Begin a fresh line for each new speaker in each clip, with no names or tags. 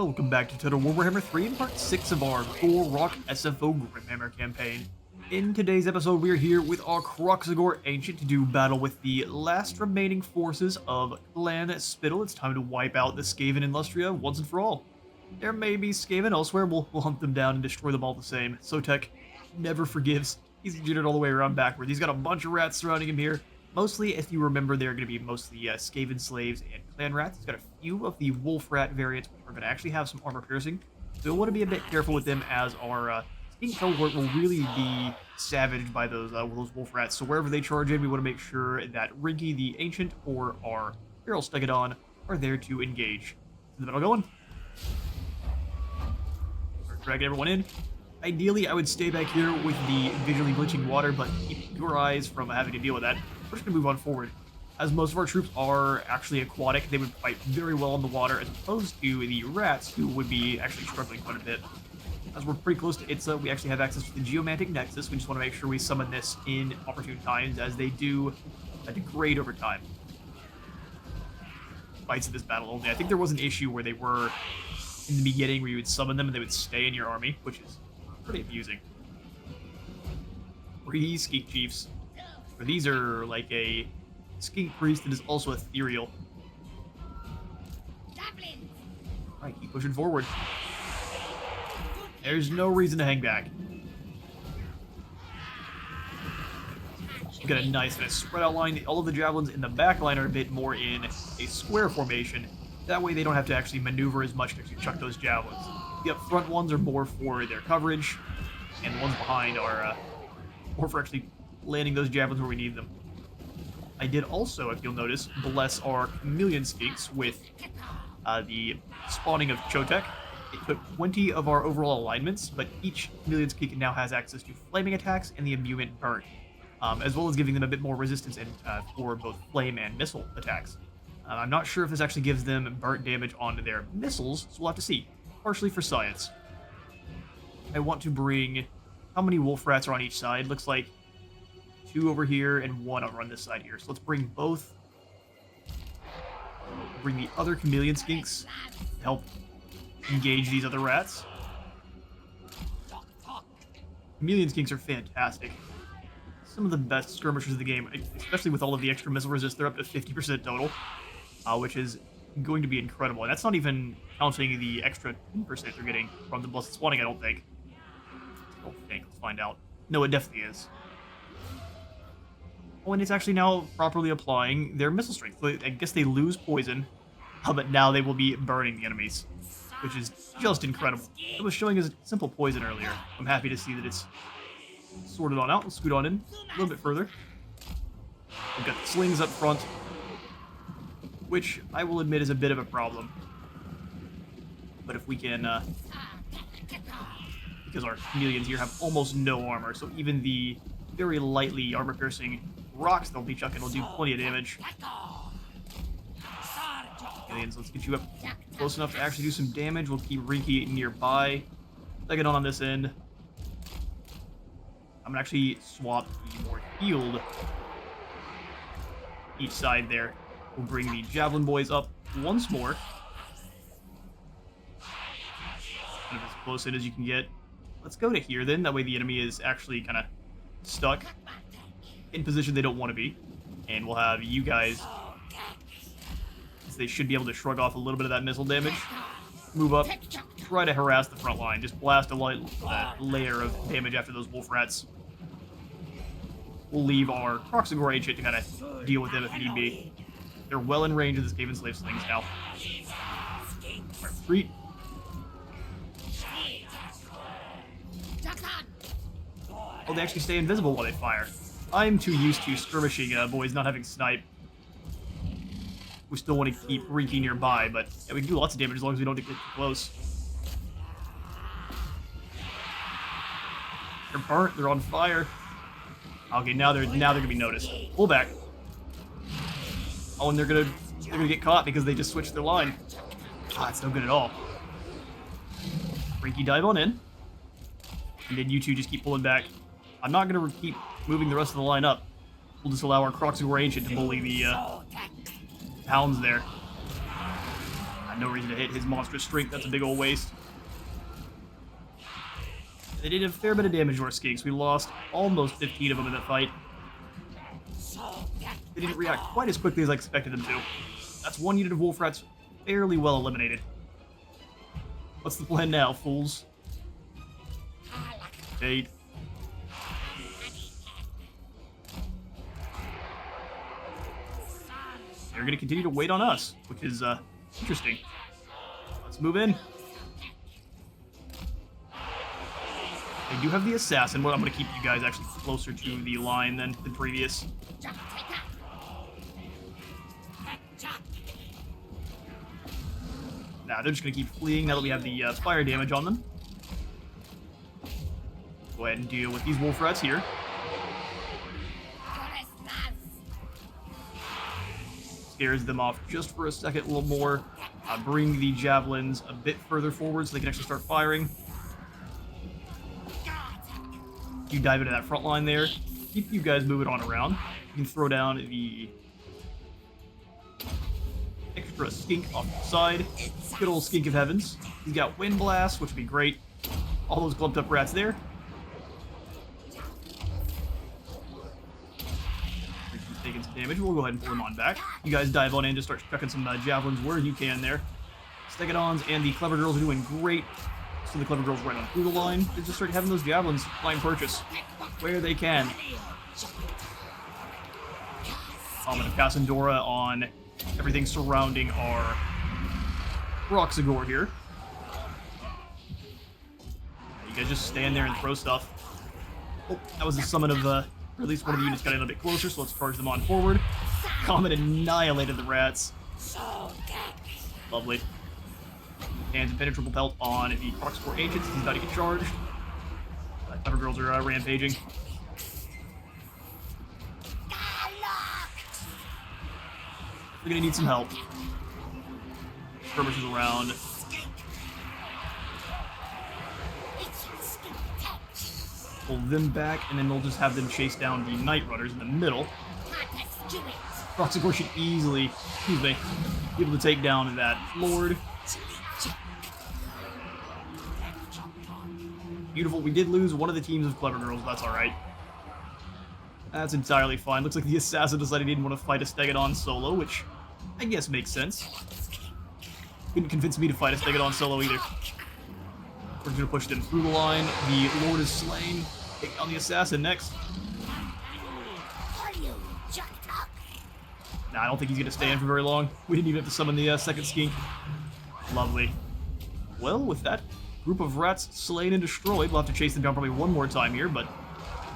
Welcome back to Total War Warhammer 3 in part 6 of our Gor-Rok SFO Grimhammer campaign. In today's episode, we are here with our Kroxagor Ancient to do battle with the last remaining forces of Clan Spittle. It's time to wipe out the Skaven in Lustria once and for all. There may be Skaven elsewhere, we'll hunt them down and destroy them all the same. Sotek never forgives. He's jittered all the way around backwards. He's got a bunch of rats surrounding him here. Mostly, if you remember, they're going to be mostly Skaven slaves and clan rats. He's got a few of the wolf rat variants, which are going to actually have some armor piercing. So we'll want to be a bit careful with them, as our Skink cohort will really be savaged by those wolf rats. So wherever they charge in, we want to make sure that Rinky the Ancient or our Feral Stegodon are there to engage. Is the battle going? Start dragging everyone in. Ideally, I would stay back here with the visually glitching water, but keep your eyes from having to deal with that. We're just going to move on forward. As most of our troops are actually aquatic, they would fight very well in the water, as opposed to the rats, who would be actually struggling quite a bit. As we're pretty close to Itza, we actually have access to the Geomantic Nexus. We just want to make sure we summon this in opportune times, as they do degrade over time. Fights in this battle only. I think there was an issue where they were in the beginning, where you would summon them and they would stay in your army, which is pretty amusing. 3 Skink Chiefs. These are like a skink priest that is also ethereal. Alright, keep pushing forward. There's no reason to hang back. We've got a nice kind of spread out line. All of the javelins in the back line are a bit more in a square formation. That way they don't have to actually maneuver as much to actually chuck those javelins. The up front ones are more for their coverage, and the ones behind are more for actually landing those javelins where we need them. I did also, if you'll notice, bless our chameleon skinks with the spawning of Chotek. It took 20 of our overall alignments, but each chameleon skink now has access to flaming attacks and the imbuement burn, as well as giving them a bit more resistance for both flame and missile attacks. I'm not sure if this actually gives them burnt damage onto their missiles, so we'll have to see. Partially for science. I want to bring... How many wolf rats are on each side? Looks like 2 over here and 1 over on this side here. So let's bring both. Bring the other chameleon skinks to help engage these other rats. Chameleon skinks are fantastic. Some of the best skirmishers of the game, especially with all of the extra missile resist. They're up to 50% total, which is going to be incredible. And that's not even counting the extra 10% they're getting from the Blessed Spawning, I don't think. Let's find out. No, it definitely is. Oh, and it's actually now properly applying their missile strength. So I guess they lose poison, but now they will be burning the enemies, which is just incredible. It was showing as a simple poison earlier. I'm happy to see that it's sorted on out. Let's scoot on in a little bit further. We've got the slings up front, which I will admit is a bit of a problem. But if we can, because our chameleons here have almost no armor, so even the very lightly armor-piercing rocks they'll be chucking will do plenty of damage. Chameleons, let's get you up close enough to actually do some damage. We'll keep Rinky nearby. Second on this end. I'm gonna actually swap the more healed each side there. We'll bring the Javelin Boys up once more. Kind of as close in as you can get. Let's go to here then. That way the enemy is actually kind of stuck in position they don't want to be. And we'll have you guys, they should be able to shrug off a little bit of that missile damage. Move up, try to harass the front line. Just blast a layer of damage after those wolf rats. We'll leave our Kroxagor Ancient to kind of deal with them if need be. They're well in range of the Skaven slave slings now. Alright, retreat. Oh, they actually stay invisible while they fire. I'm too used to skirmishing boys not having snipe. We still want to keep Rinky nearby, but yeah, we can do lots of damage as long as we don't get too close. They're burnt, they're on fire. Okay, now they're gonna be noticed. Pull back. Oh, and they're gonna get caught because they just switched their line. Ah, it's no good at all. Rinky, dive on in. And then you two just keep pulling back. I'm not going to keep moving the rest of the line up. We'll just allow our Kroxagor Ancient to bully the hounds there. No reason to hit his monstrous strength. That's a big old waste. They did a fair bit of damage to our skinks. We lost almost 15 of them in that fight. They didn't react quite as quickly as I expected them to. That's one unit of wolf rats fairly well eliminated. What's the plan now, fools? Eight. They're going to continue to wait on us, which is interesting. Let's move in. They do have the assassin, but I'm going to keep you guys actually closer to the line than the previous. Nah, they're just going to keep fleeing now that we have the fire damage on them. Go ahead and deal with these wolf rats here. Scares them off just for a second, a little more. Bring the javelins a bit further forward so they can actually start firing. You dive into that front line there. Keep you guys moving on around. You can throw down the extra skink off the side. Good old skink of heavens. He's got wind blast, which would be great. All those clumped up rats there. Taking some damage. We'll go ahead and pull them on back. You guys dive on in, just start chucking some javelins where you can there. Stegodons and the Clever Girls are doing great. So the Clever Girls right on through the line. They just start having those javelins line purchase where they can. I'm going to cast Endora on everything surrounding our Roxagor here. You guys just stand there and throw stuff. Oh, that was the summon of, or at least one of the units got in a little bit closer, so let's charge them on forward. Comet annihilated the rats. Lovely. And impenetrable pelt on the Roxagor Ancients. He's about to get charged. Clever Girls are rampaging. We're gonna need some help. Skirmishers around. Pull them back, and then we'll just have them chase down the Night Runners in the middle. Roxagor should easily, be able to take down that Lord. Beautiful. We did lose one of the teams of Clever Girls, but that's alright. That's entirely fine. Looks like the assassin decided he didn't want to fight a Stegodon solo, which I guess makes sense. Couldn't convince me to fight a Stegodon solo either. We're going to push them through the line. The Lord is slain. Take down the assassin next. Nah, I don't think he's going to stay in for very long. We didn't even have to summon the second skink. Lovely. Well, with that group of rats slain and destroyed, we'll have to chase them down probably one more time here, but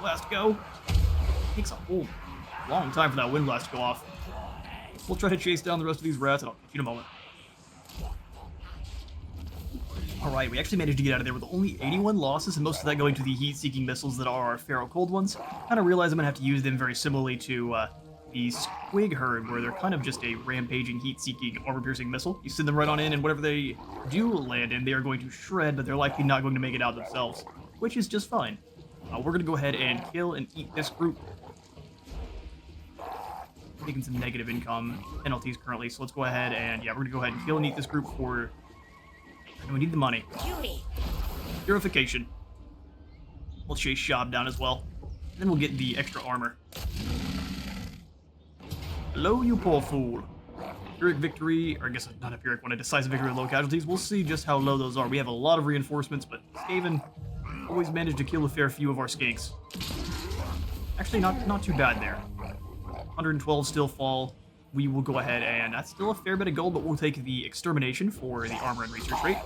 last go. Takes a whole long time for that wind blast to go off. We'll try to chase down the rest of these rats, and I'll catch you in a moment. Alright, we actually managed to get out of there with only 81 losses, and most of that going to the heat-seeking missiles that are our Pharaoh Cold ones. Kind of realize I'm going to have to use them very similarly to the Squig Herd, where they're kind of just a rampaging, heat-seeking, armor-piercing missile. You send them right on in, and whatever they do land in, they are going to shred, but they're likely not going to make it out themselves, which is just fine. We're going to go ahead and kill and eat this group. Taking some negative income penalties currently, so let's go ahead and, yeah, we're going to go ahead and kill and eat this group for... And we need the money. Purification. We'll chase Shab down as well. Then we'll get the extra armor. Hello, you poor fool. Pyrrhic victory, or I guess not a Pyrrhic one, a decisive victory with low casualties. We'll see just how low those are. We have a lot of reinforcements, but Skaven always managed to kill a fair few of our skinks. Actually, not too bad there. 112 still fall. We will go ahead and that's still a fair bit of gold, but we'll take the extermination for the armor and research rate.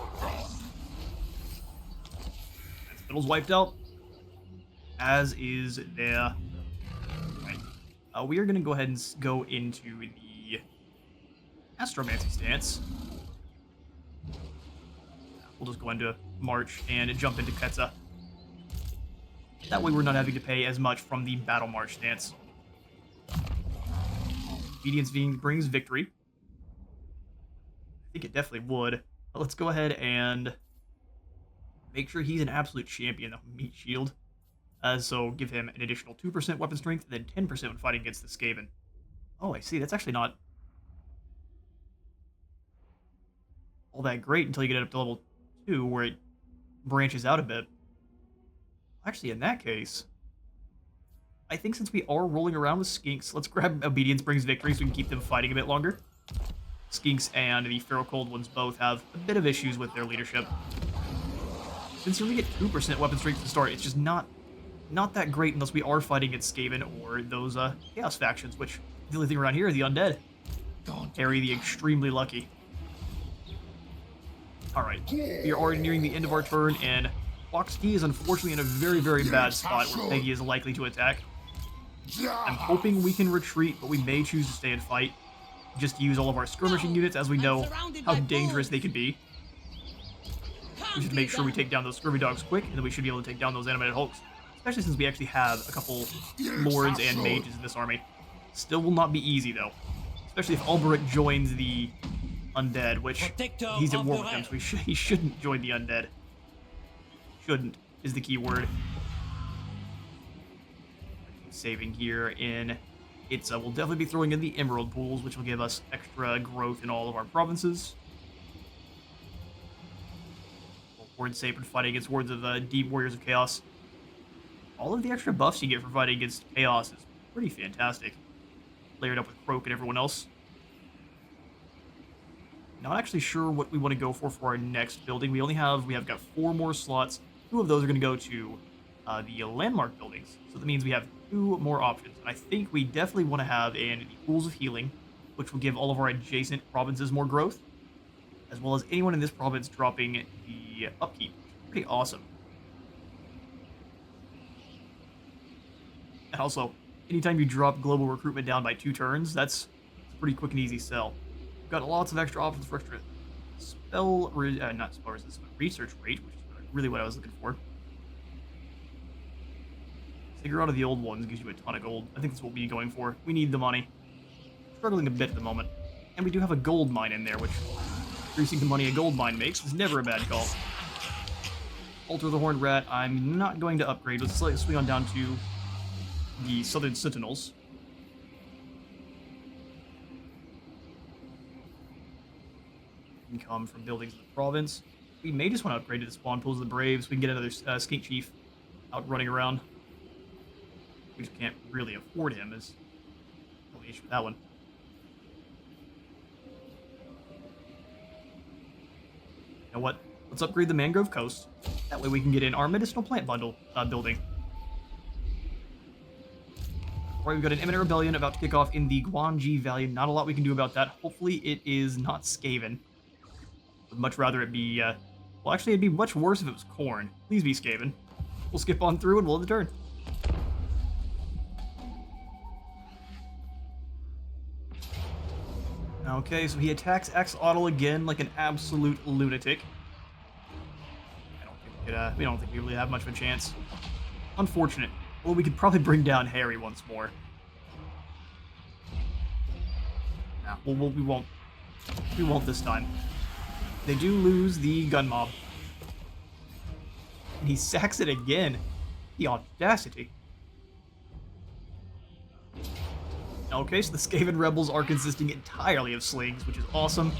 Fiddle's wiped out, as is there. Right. We are going to go ahead and go into the astromancy stance. We'll just go into march and jump into Ketza. That way we're not having to pay as much from the battle march stance. Obedience brings victory. I think it definitely would. But let's go ahead and make sure he's an absolute champion of Meat Shield. So give him an additional 2% weapon strength, and then 10% when fighting against the Skaven. Oh, I see. That's actually not... all that great until you get up to level 2, where it branches out a bit. Actually, in that case, I think since we are rolling around with skinks, let's grab Obedience Brings Victory so we can keep them fighting a bit longer. Skinks and the Feral Cold ones both have a bit of issues with their leadership. Since you only get 2% weapon strength to start, it's just not that great unless we are fighting against Skaven or those Chaos factions, which the only thing around here are the undead. Harry the extremely lucky. Alright, we are already nearing the end of our turn, and Foxkey is unfortunately in a very, very bad spot where Peggy is likely to attack. I'm hoping we can retreat, but we may choose to stay and fight. Just to use all of our skirmishing units, as we know how dangerous they can be. We should make sure we take down those scurvy dogs quick, and then we should be able to take down those animated hulks. Especially since we actually have a couple lords and mages in this army. Still will not be easy, though. Especially if Alberic joins the undead, which he's at war with them, so he shouldn't join the undead. Shouldn't is the key word. Saving here in Itza. We'll definitely be throwing in the emerald pools, which will give us extra growth in all of our provinces. Horde Saber fighting against hordes of deep warriors of chaos. All of the extra buffs you get for fighting against chaos is pretty fantastic. Layered up with Croak and everyone else. Not actually sure what we want to go for our next building. We have got 4 more slots. 2 of those are going to go to the landmark buildings. So that means we have 2 more options. I think we definitely want to have in the pools of healing, which will give all of our adjacent provinces more growth, as well as anyone in this province dropping the upkeep. Pretty awesome. And also, anytime you drop global recruitment down by 2 turns, that's a pretty quick and easy sell. We've got lots of extra options for extra not spell resistance, but research rate, which is really what I was looking for. Figure out of the old ones gives you a ton of gold. I think that's what we'll be going for. We need the money. Struggling a bit at the moment. And we do have a gold mine in there, which increasing the money a gold mine makes is never a bad call. Alter the Horned Rat, I'm not going to upgrade. Let's swing on down to the Southern Sentinels. Income from buildings in the province. We may just want to upgrade to the spawn pools of the Braves. We can get another Skink Chief out running around. We just can't really afford him, is the only issue with that one. You know what? Let's upgrade the Mangrove Coast. That way we can get in our medicinal plant bundle building. Alright, we've got an imminent rebellion about to kick off in the Guanji Valley. Not a lot we can do about that. Hopefully it is not Skaven. Would much rather it be, well, actually it'd be much worse if it was Khorne. Please be Skaven. We'll skip on through and we'll have the turn. Okay, so he attacks Axolotl again like an absolute lunatic. We don't think we really have much of a chance. Unfortunate. Well, we could probably bring down Harry once more. Nah, well, we won't. We won't this time. They do lose the gun mob. And he sacks it again. The audacity. Okay, so the Skaven rebels are consisting entirely of slings, which is awesome.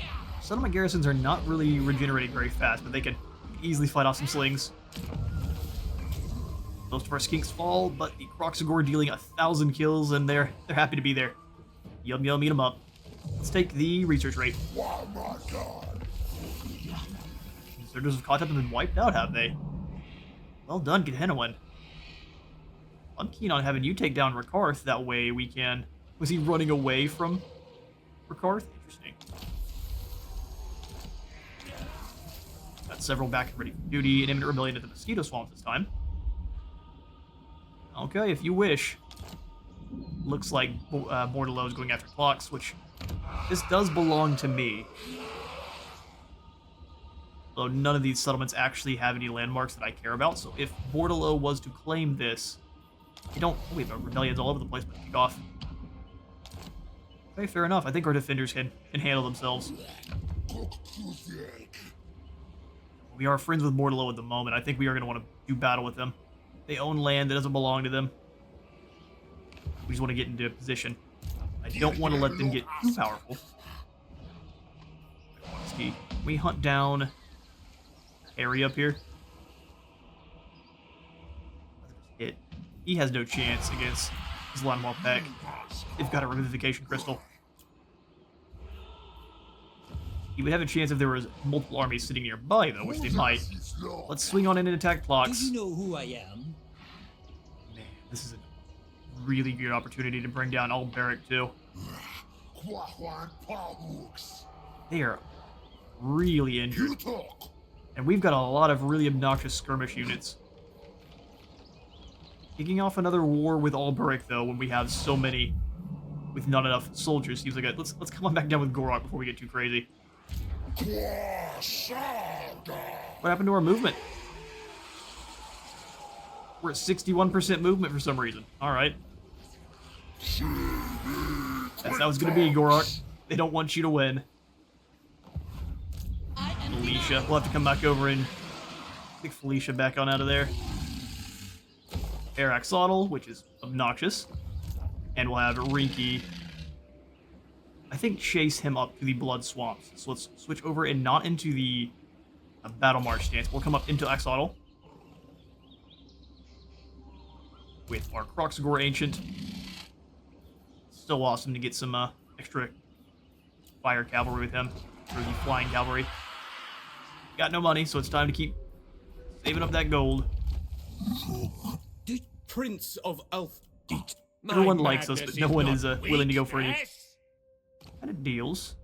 Some of my garrisons are not really regenerating very fast, but they can easily fight off some slings. Most of our skinks fall, but the Kroxagor dealing 1,000 kills, and they're happy to be there. Yum yum, eat them up. Let's take the research rate. Oh my god. Deserters have caught up and been wiped out, have they? Well done, Gehennawen. I'm keen on having you take down Rakarth, that way we can... Was he running away from Rakarth? Interesting. Got several back and ready for duty, an imminent rebellion at the Mosquito Swamp this time. Okay, if you wish. Looks like Mordello is going after clocks, which this does belong to me. Though none of these settlements actually have any landmarks that I care about, so if Mordello was to claim this, you don't... Wait, but rebellions all over the place, but kick off. Okay, fair enough. I think our defenders can handle themselves. We are friends with Mordello at the moment. I think we are going to want to do battle with them. They own land that doesn't belong to them. We just want to get into a position. I don't want to let them get too powerful. Rinky. We hunt down Harry up here. Hit. He has no chance against Wock Peck. They've got a Revivification Crystal. He would have a chance if there was multiple armies sitting nearby, though, which they might. Let's swing on in and attack blocks.
Do you know who I am?
Man, this is a really good opportunity to bring down Alberic, too. They are really injured. And we've got a lot of really obnoxious skirmish units. Kicking off another war with Alberic, though, when we have so many with not enough soldiers, seems like a... Let's come on back down with Gor-Rok before we get too crazy. What happened to our movement? We're at 61% movement for some reason. Alright. That's how it's gonna be, Gor-Rok. They don't want you to win. Felicia. We'll have to come back over and kick Felicia back on out of there. Air Axolotl, which is obnoxious. And we'll have Rinky, I think, chase him up to the Blood Swamps. So let's switch over and not into the Battle March stance. We'll come up into Axolotl with our Kroxagor Ancient. So awesome to get some extra fire cavalry with him, or the flying cavalry. Got no money, so it's time to keep saving up that gold.
The Prince of Elf.
Everyone likes us, but no one is willing to go for any kind of deals.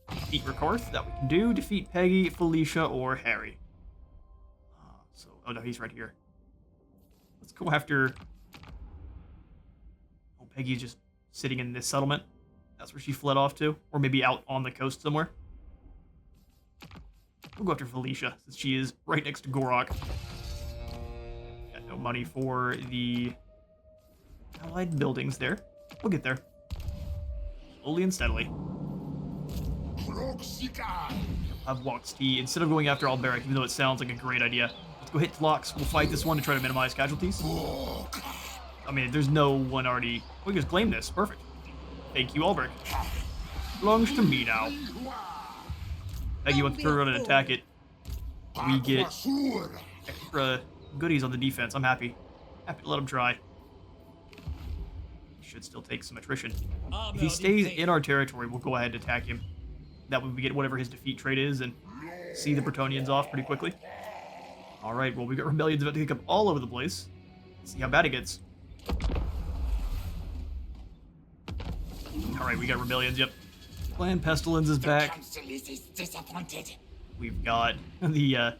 Defeat Rikarth, that we can do. Defeat Peggy, Felicia, or Harry. Oh no, he's right here. Let's go after... Oh, Peggy's just sitting in this settlement. That's where she fled off to. Or maybe out on the coast somewhere. We'll go after Felicia, since she is right next to Gor-Rok. Got no money for the allied buildings there. We'll get there. Slowly and steadily. Have Wock's Tea. Instead of going after Alberic, even though it sounds like a great idea, let's go hit Tlocks. We'll fight this one to try to minimize casualties. I mean, there's no one already... We can just claim this. Perfect. Thank you, Alberic. Belongs to me now. Peggy wants to turn around and attack it. We get extra goodies on the defense. I'm happy. Happy to let him try. Should still take some attrition. If he stays in our territory, we'll go ahead and attack him. That way we get whatever his defeat trait is and see the Bretonnians off pretty quickly. Alright, well, we've got rebellions about to kick up all over the place. Let's see how bad it gets. Alright, we got rebellions, yep. Clan Pestilence is back. We've got the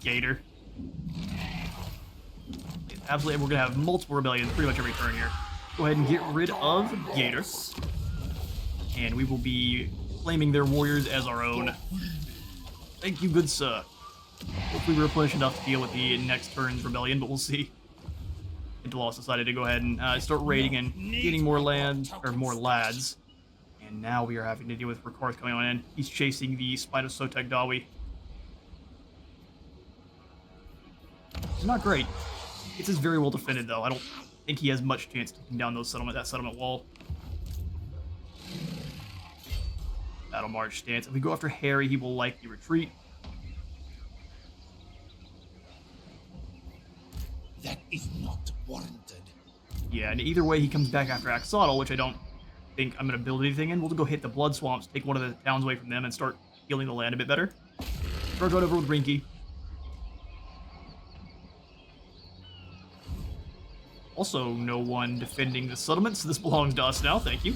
Gator. Absolutely, we're going to have multiple rebellions pretty much every turn here. Go ahead and get rid of Gator. And we will be claiming their warriors as our own. Thank you, good sir. Hopefully we replenish enough to deal with the next turn's rebellion, but we'll see. Intalos decided to go ahead and start raiding and getting more land, or more lads. And now we are having to deal with Rikarth coming on in. He's chasing the Spine of Sotek Dawi. It's not great. It's just very well defended, though. I don't think he has much chance taking down that settlement wall. Battle March stance. If we go after Harry, he will likely retreat.
That is not warranted.
Yeah, and either way, he comes back after Axolotl, which I don't think I'm going to build anything in. We'll go hit the Blood Swamps, take one of the towns away from them, and start healing the land a bit better. Charge right over with Rinky. Also, no one defending the settlement, so this belongs to us now, thank you.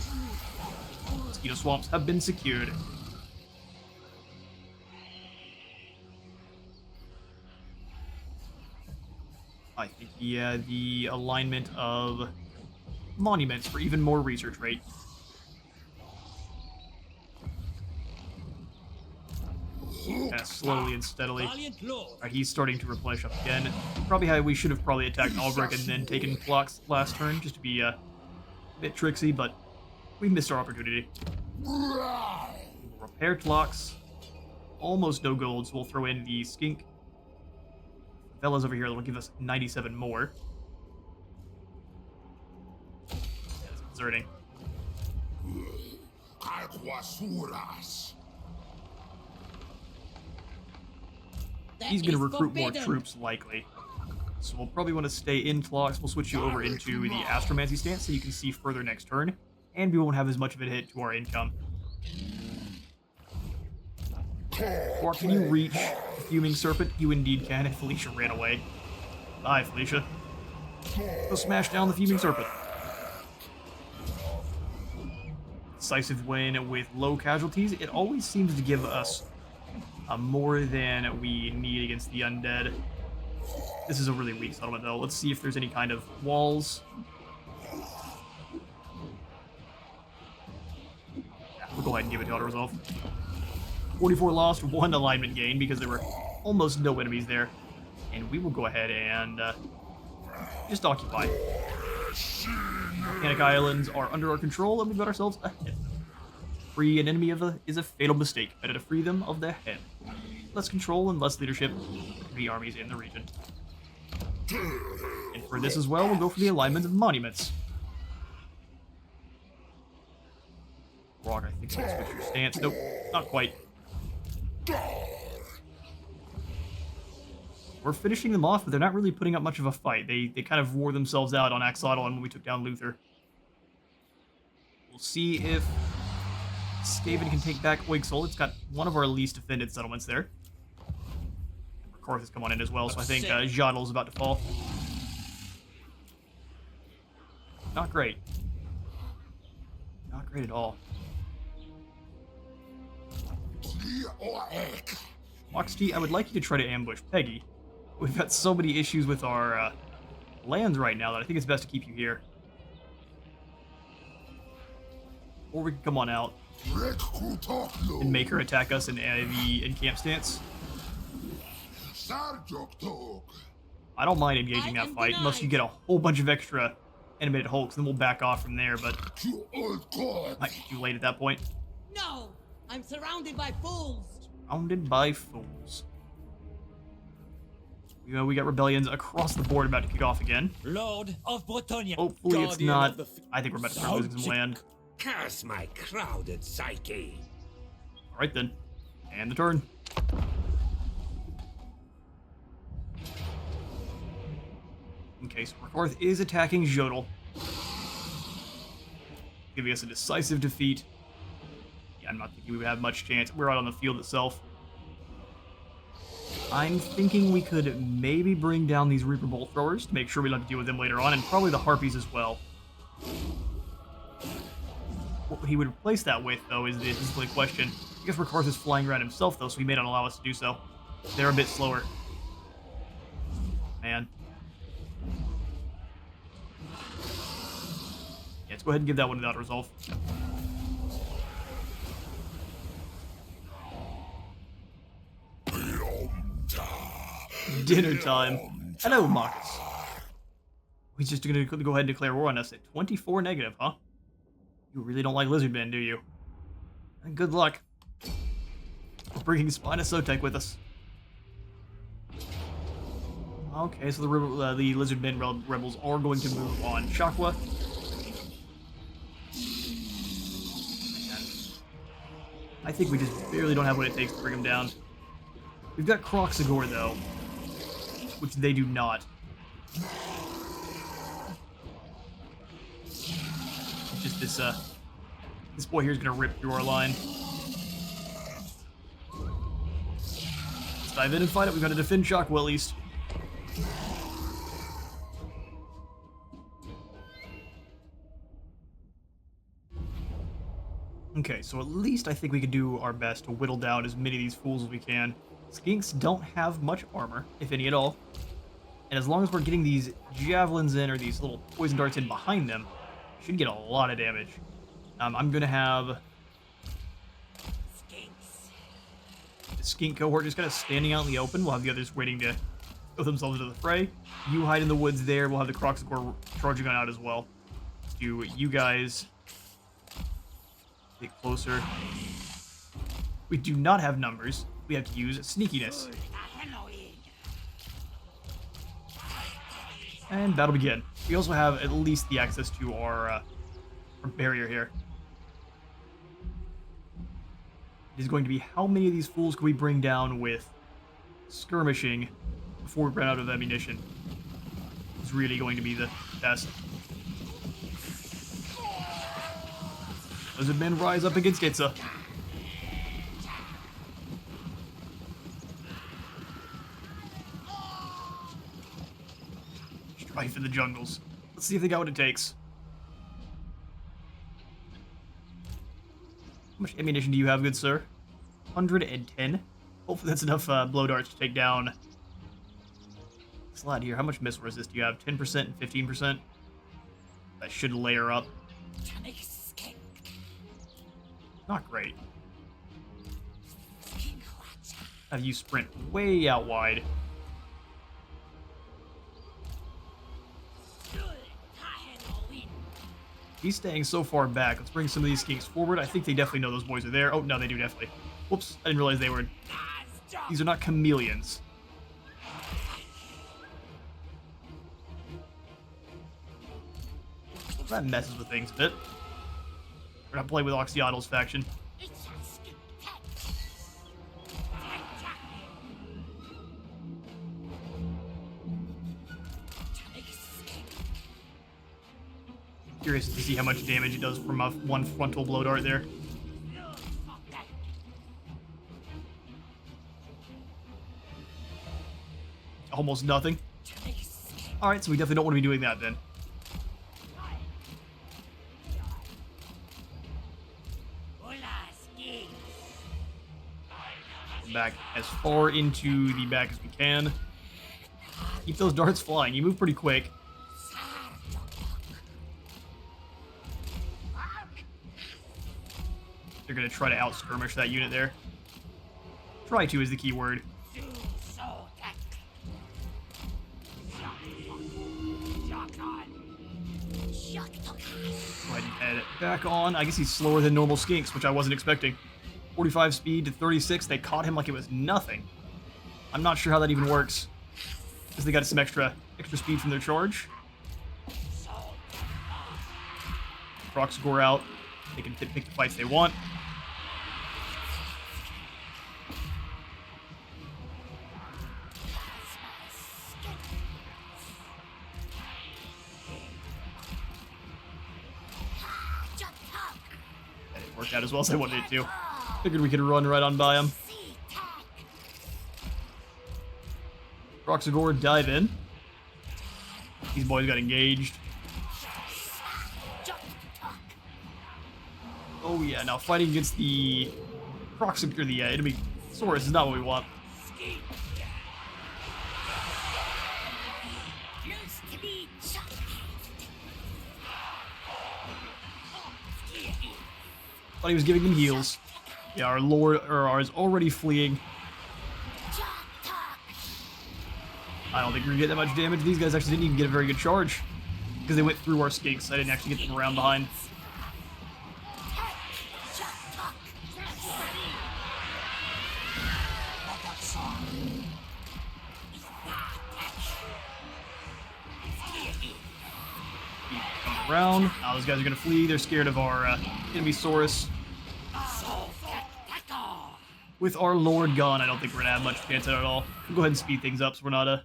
Mosquito swamps have been secured. I think, yeah, the alignment of monuments for even more research rate. Kind of slowly and steadily. Alright, he's starting to replenish up again. Probably how we should have probably attacked Albrecht and then taken Clocks last turn, just to be a bit tricksy, but we missed our opportunity. We'll repair Clocks. Almost no gold, so we'll throw in the Skink. Fellas over here that'll give us 97 more. That's concerning. he's going to recruit more troops, likely. So we'll probably want to stay in Tlox. We'll switch you over into the Astromancy stance so you can see further next turn, and we won't have as much of a hit to our income. Or can you reach the Fuming Serpent? You indeed can, and Felicia ran away. Bye, Felicia. Go smash down the Fuming Serpent. Decisive win with low casualties. It always seems to give us more than we need against the undead. This is a really weak settlement, though. Let's see if there's any kind of walls. Yeah, we'll go ahead and give it to auto-resolve. 44 lost, 1 alignment gain, because there were almost no enemies there. And we will go ahead and just occupy. Volcanic Islands are under our control, and we've got ourselves a hit. Free an enemy is a fatal mistake. Better to free them of their head. Less control and less leadership for the armies in the region. And for this as well, we'll go for the alignment of monuments. Rock, I think I'll switch your stance. Nope, not quite. We're finishing them off, but they're not really putting up much of a fight. They kind of wore themselves out on Axolotl and when we took down Luther. We'll see if Skaven can take back Oigsol. It's got one of our least defended settlements there. Karth has come on in as well, so I think Jadal's about to fall. Not great. Not great at all. Moxty, I would like you to try to ambush Peggy. We've got so many issues with our lands right now that I think it's best to keep you here. Or we can come on out and make her attack us in the encamp stance. I don't mind engaging that fight, unless you get a whole bunch of extra animated hulks, then we'll back off from there, but might be too late at that point.
No! I'm surrounded by fools!
Surrounded by fools. We got rebellions across the board about to kick off again.
Lord of Bretonia.
Hopefully it's not. I think we're about to start losing some land.
Curse my crowded psyche.
Alright then. And the turn. Okay, so Karth is attacking Jodel, giving us a decisive defeat. Yeah, I'm not thinking we would have much chance. We're out on the field itself. I'm thinking we could maybe bring down these Reaper Bolt Throwers to make sure we don't have to deal with them later on, and probably the Harpies as well. What he would replace that with, though, is the only question. I guess Karth is flying around himself, though, so he may not allow us to do so. They're a bit slower. Man. Yeah, let's go ahead and give that one without resolve. Dinner time. Hello, Marcus. He's just going to go ahead and declare war on us at 24 negative, huh? You really don't like Lizardmen, do you? And good luck. We're bringing Spinosotek with us. Okay, so the Lizardmen rebels are going to move on Chakwa. I think we just barely don't have what it takes to bring them down. We've got Kroxagor, though, which they do not. It's just this boy here is going to rip through our line. Let's dive in and fight it. We've got to defend Chakwa at least. Okay, so at least I think we could do our best to whittle down as many of these fools as we can. Skinks don't have much armor, if any at all. And as long as we're getting these javelins in, or these little poison darts in behind them, we should get a lot of damage. I'm going to have the skink cohort just kind of standing out in the open. We'll have the others waiting to throw themselves into the fray. You hide in the woods there. We'll have the Kroxagor charging on out as well. Do you guys get closer? We do not have numbers. We have to use sneakiness. And battle begin. We also have at least the access to our barrier here. It is going to be how many of these fools can we bring down with skirmishing before we ran out of ammunition is really going to be the best. Lizardmen rise up against Itza. Strife in the jungles. Let's see if they got what it takes. How much ammunition do you have, good sir? 110. Hopefully that's enough blow darts to take down. Slide here. How much missile resist do you have? 10% and 15%? That should layer up. Not great. Have you sprint way out wide. He's staying so far back. Let's bring some of these skinks forward. I think they definitely know those boys are there. Oh, no, they do definitely. Whoops, I didn't realize they were... These are not chameleons. That messes with things a bit. We're not playing with Oxyotl's faction. Curious to see how much damage it does from one frontal blow dart there. Almost nothing. Alright, so we definitely don't want to be doing that then. Back as far into the back as we can. Keep those darts flying. You move pretty quick. They're going to try to out-skirmish that unit there. Try to is the key word. Go ahead and head back on. I guess he's slower than normal skinks, which I wasn't expecting. 45 speed to 36. They caught him like it was nothing. I'm not sure how that even works. Because they got some extra speed from their charge. Procs Gor out. They can pick the fights they want. That didn't work out as well as I wanted it to. Figured we could run right on by him. Gor dive in. These boys got engaged. Oh yeah, now fighting against the or the enemy Saurus is not what we want. Thought he was giving them heals. Yeah, our Lord is already fleeing. I don't think we're gonna get that much damage. These guys actually didn't even get a very good charge because they went through our skinks. I didn't actually get them around behind. Around. Now those guys are gonna flee. They're scared of our enemy Saurus. With our Lord gone, I don't think we're gonna have much chance at it at all. We'll go ahead and speed things up so we're not on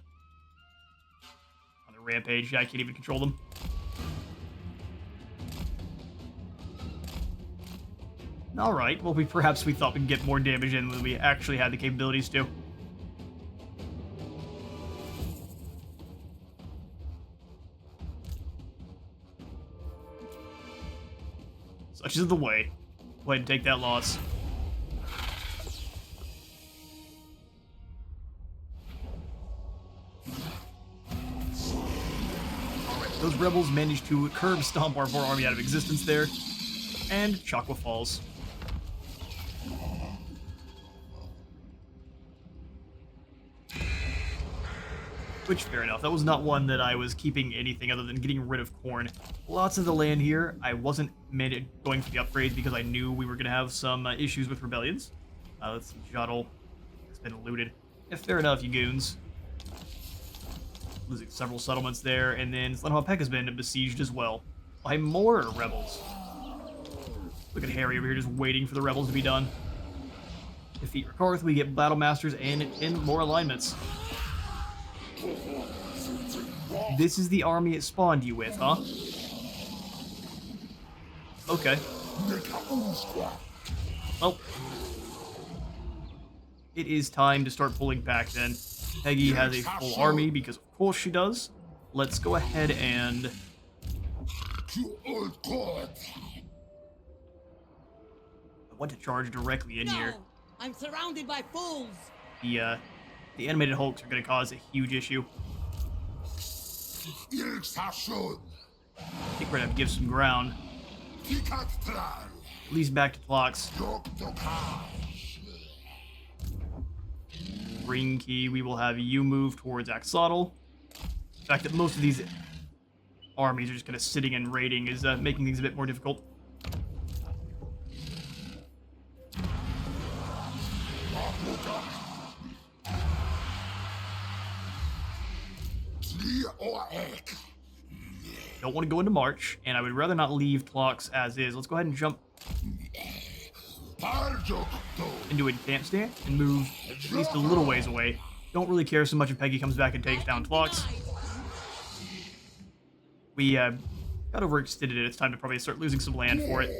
the rampage. Yeah, I can't even control them. Alright, well perhaps we thought we could get more damage in than we actually had the capabilities to. Such is the way. Go ahead and take that loss. Alright, those rebels managed to curb stomp our army out of existence there. And Chakwa falls. Which, fair enough. That was not one that I was keeping anything other than getting rid of corn. Lots of the land here. I wasn't going for the upgrades because I knew we were going to have some issues with rebellions. Let's see. Jotl has been looted. Yeah, fair enough, you goons. Losing several settlements there. And then Wock Peck has been besieged as well by more rebels. Look at Harry over here just waiting for the rebels to be done. Defeat Rakarth, we get Battle Masters and 10 more alignments. This is the army it spawned you with, huh? Okay. Well, it is time to start pulling back then. Peggy has a full army because of course she does. Let's go ahead and... I want to charge directly in here.
I'm surrounded by fools.
The animated Hulks are going to cause a huge issue. I think we're going to give some ground. At least back to Tlox. Ring Key, we will have you move towards Axolotl. The fact that most of these armies are just kind of sitting and raiding is making things a bit more difficult. Don't want to go into March, and I would rather not leave Tlox as is. Let's go ahead and jump into a camp stand and move at least a little ways away. Don't really care so much if Peggy comes back and takes down Tlox. We got overextended it. It's time to probably start losing some land for it.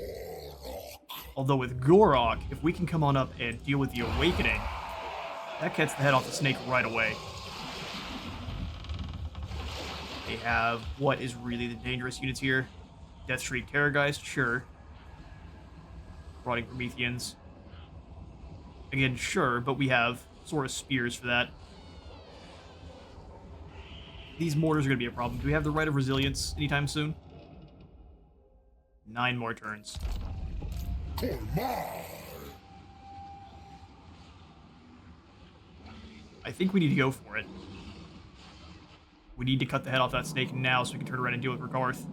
Although with Gor-Rok, if we can come on up and deal with the Awakening, that cuts the head off the snake right away. They have what is really the dangerous units here. Deathshriek Terrorgeist, sure. Rotting Prometheans. Again, sure, but we have Sora Spears for that. These mortars are going to be a problem. Do we have the Right of Resilience anytime soon? 9 more turns. I think we need to go for it. We need to cut the head off that snake now so we can turn around and deal with Rakarth.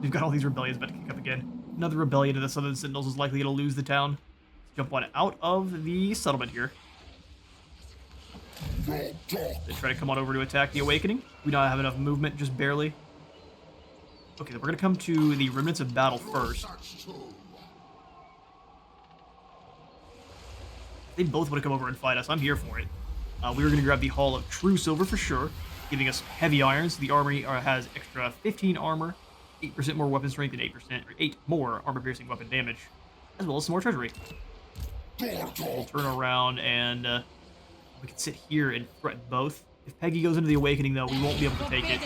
We've got all these rebellions about to kick up again. Another rebellion of the Southern Sentinels is likely going to lose the town. Let's jump one out of the settlement here. They try to come on over to attack the Awakening. We don't have enough movement, just barely. Okay, then we're going to come to the Remnants of Battle first. They both want to come over and fight us. I'm here for it. We were going to grab the Hall of True Silver for sure, giving us heavy irons. The army has extra 15 armor, 8% more weapon strength, and 8 more armor-piercing weapon damage, as well as some more treasury. We'll turn around and we can sit here and threaten both. If Peggy goes into the Awakening, though, we won't be able to take it.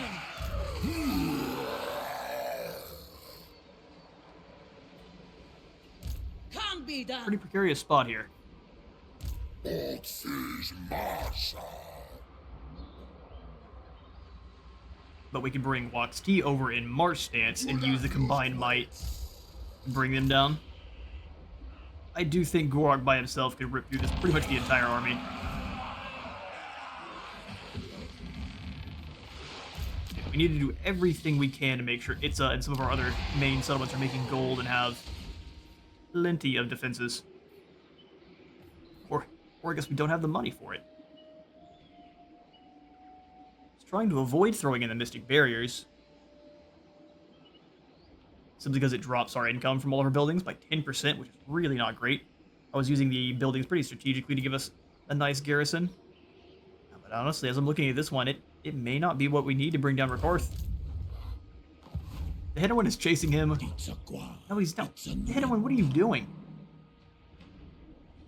Can't be done.
Pretty precarious spot here. But we can bring Wock's Tea over in March stance and use the combined might to bring them down. I do think Gor-Rok by himself could rip through this pretty much the entire army. We need to do everything we can to make sure Itza and some of our other main settlements are making gold and have plenty of defenses. Or I guess we don't have the money for it. It's trying to avoid throwing in the Mystic Barriers. Simply because it drops our income from all of our buildings by 10%, which is really not great. I was using the buildings pretty strategically to give us a nice garrison. But honestly, as I'm looking at this one, it may not be what we need to bring down Rakarth. The Hedowin is chasing him. No, he's not. Hedowin, what are you doing?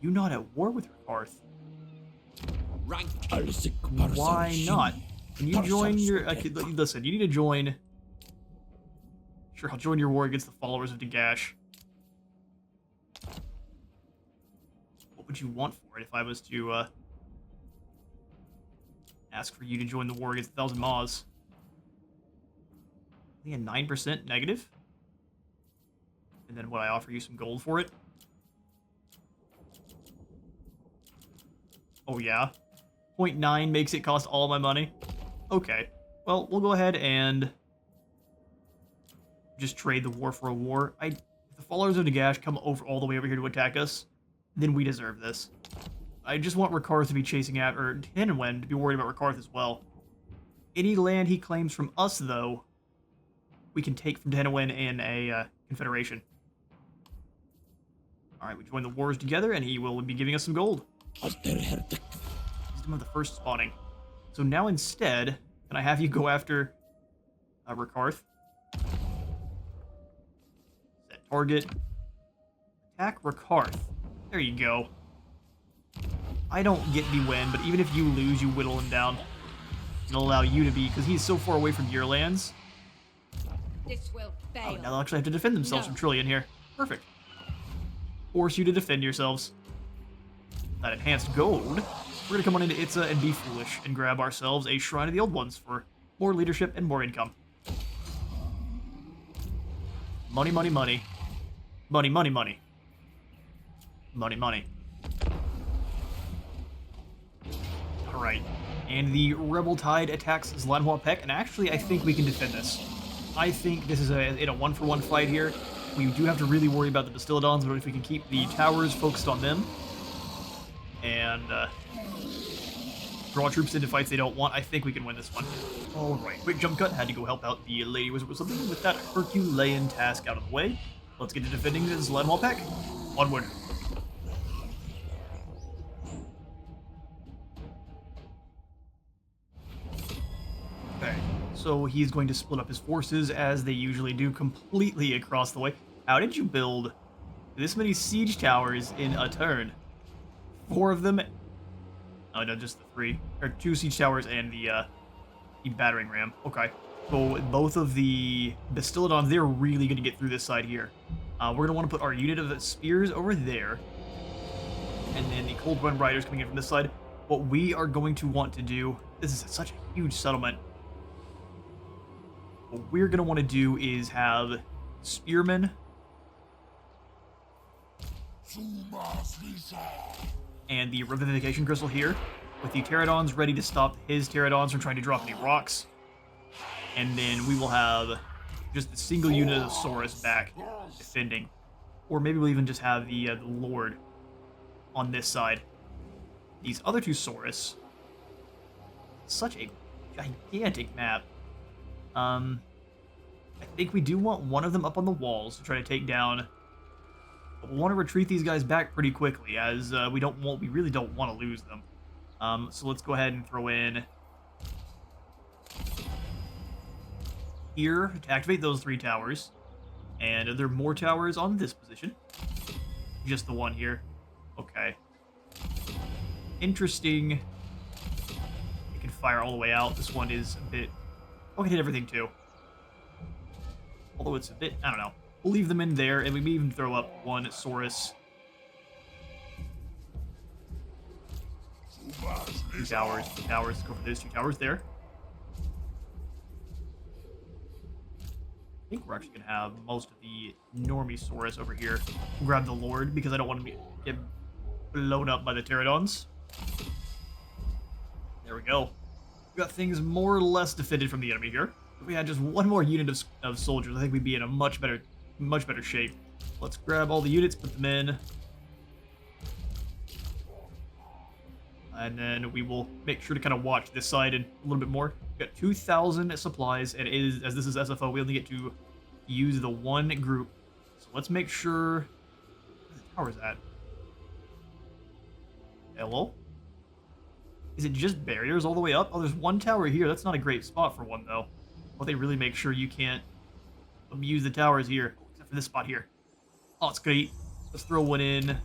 You not at war with Rakarth? Why not? Can you join your... listen, you need to join... Sure, I'll join your war against the followers of Dagash. What would you want for it if I was to ask for you to join the war against 1,000 Maws? I think a 9% negative? And then would I offer you some gold for it? Oh yeah? 0.9 makes it cost all my money? Okay. Well, we'll go ahead and just trade the war for a war. If the followers of Dagash come over all the way over here to attack us, then we deserve this. I just want Rakarth to be chasing after, or Tenwen to be worried about Rakarth as well. Any land he claims from us, though, we can take from Tenwen in a confederation. Alright, we join the wars together, and he will be giving us some gold. Wisdom of the first spawning. So now instead, can I have you go after Rakarth? Set target. Attack Rakarth. There you go. I don't get the win, but even if you lose, you whittle him down. It'll allow you to be, because he's so far away from your lands.
This will fail.
Oh, now they'll actually have to defend themselves from Trillion here. Perfect. Force you to defend yourselves. That enhanced gold. We're gonna come on into Itza and be foolish and grab ourselves a Shrine of the Old Ones for more leadership and more income. Money, money, money. Money, money, money. Money, money. Alright. And the Rebel Tide attacks Wock Peck, and actually I think we can defend this. I think this is in a one-for-one fight here. We do have to really worry about the Bastillodons, but if we can keep the towers focused on them and draw troops into fights they don't want, I think we can win this one. Alright, quick jump cut. Had to go help out the Lady Wizard with something. With that Herculean task out of the way, let's get to defending this Wock Peck. Onward. Okay, so he's going to split up his forces as they usually do completely across the way. How did you build this many siege towers in a turn? 4 of them? Oh no, just the 3. Or 2 siege towers and the battering ram. Okay. So both of the Bastillodons, they're really going to get through this side here. We're going to want to put our unit of spears over there. And then the Cold Run Riders coming in from this side. What we are going to want to do, this is such a huge settlement. What we're going to want to do is have spearmen and the Revivification Crystal here, with the Pterodons ready to stop his Pterodons from trying to drop any rocks. And then we will have just a single unit of Saurus back defending. Or maybe we'll even just have the Lord on this side. These other 2 Saurus, such a gigantic map. I think we do want one of them up on the walls to try to take down. But we'll want to retreat these guys back pretty quickly, as we really don't want to lose them. So let's go ahead and throw in here to activate those 3 towers. And are there more towers on this position? Just the one here. Okay. Interesting. It can fire all the way out. This one is a bit... Oh, it can hit everything too. Although it's a bit... I don't know. We'll leave them in there, and we may even throw up one Saurus. 2 towers. 2 towers. Go for those 2 towers there. I think we're actually going to have most of the Normies over here. We'll grab the Lord, because I don't want to get blown up by the Pterodons. There we go. We got things more or less defended from the enemy here. If we had just one more unit of soldiers, I think we'd be in a much better shape. Let's grab all the units, put them in. And then we will make sure to kind of watch this side and a little bit more. We've got 2,000 supplies, and as this is SFO, we only get to use the one group. So let's make sure... Where the tower's at? Hello? Is it just barriers all the way up? Oh, there's one tower here. That's not a great spot for one, though. Well, they really make sure you can't abuse the towers here, except for this spot here. Oh, it's great. Let's throw one in.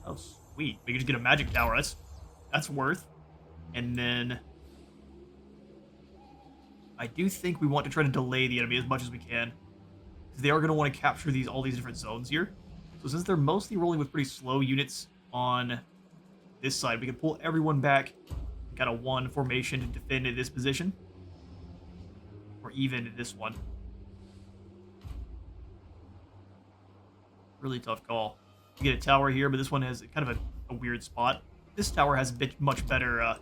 Oh, sweet. We can just get a magic tower. That's worth. And then I do think we want to try to delay the enemy as much as we can, because they are going to want to capture all these different zones here. So since they're mostly rolling with pretty slow units on this side, we can pull everyone back, got a 1 formation to defend in this position, or even in this one. Really tough call. You get a tower here, but this one has kind of a weird spot. This tower has a much better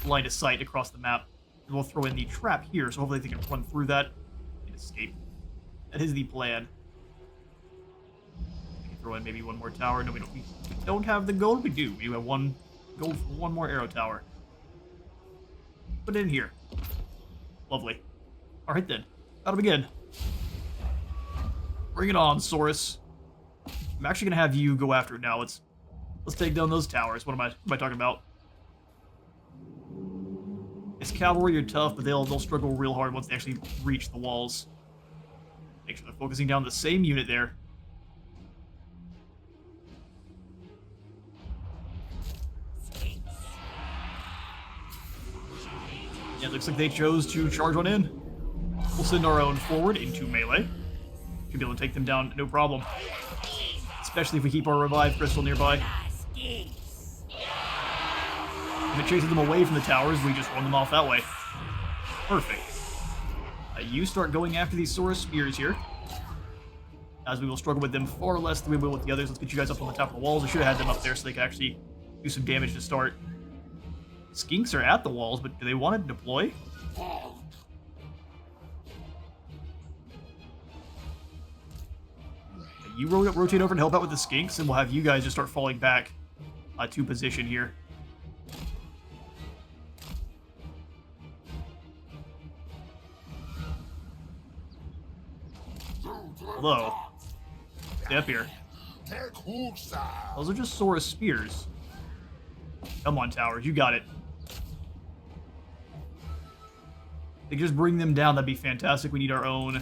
line of sight across the map. And we'll throw in the trap here, so hopefully they can run through that and escape. That is the plan. We can throw in maybe one more tower. No, we don't have the gold. We do. We have 1 gold for 1 more arrow tower. Put it in here. Lovely. All right then. That'll begin. Bring it on, Saurus. I'm actually gonna have you go after it now. Let's take down those towers. What am I talking about? It's cavalry are tough, but they'll struggle real hard once they actually reach the walls. Make sure they're focusing down the same unit there. Yeah, it looks like they chose to charge on in. We'll send our own forward into melee. Should be able to take them down, no problem. Especially if we keep our revive crystal nearby. If it chases them away from the towers, we just run them off that way. Perfect. You start going after these Saurus spears here. As we will struggle with them far less than we will with the others. Let's get you guys up on the top of the walls. I should have had them up there so they could actually do some damage to start. Skinks are at the walls, but do they want to deploy? You rotate over and help out with the Skinks, and we'll have you guys just start falling back to position here. Hello. Stay up here. Those are just Saurus spears. Come on, towers. You got it. They just bring them down. That'd be fantastic. We need our own.